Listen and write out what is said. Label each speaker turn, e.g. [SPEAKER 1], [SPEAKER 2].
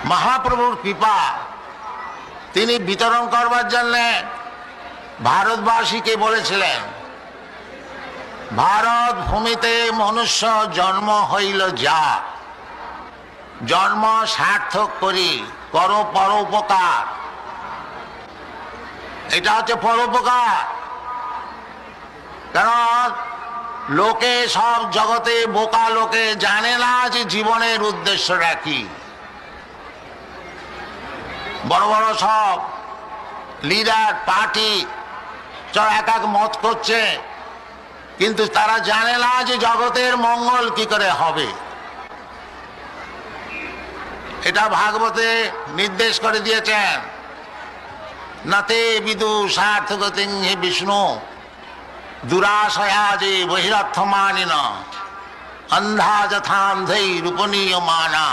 [SPEAKER 1] মহাপ্রভুর কৃপা তিনি বিতরণ করবার জন্য ভারতবাসীকে বলেছিলেন, ভারত ভূমিতে মনুষ্য জন্ম হইল যা, জন্ম সার্থক করি করো পরোপকার। এটা হচ্ছে পরোপকার। কারণ লোকে সব জগতে বোকা, লোকে জানে না যে জীবনের উদ্দেশ্যটা কি। বড় বড় সব লিডার পার্টি এক এক মত করছে, কিন্তু তারা জানে না যে জগতের মঙ্গল কি করে হবে। এটা ভাগবতে নির্দেশ করে দিয়েছেন, নাতে বিদু সার্থগতিং হে বিষ্ণু দুরাশয়া যে বহিরর্থমানিন অন্ধা যথান্ধৈ রূপনীয়মানা।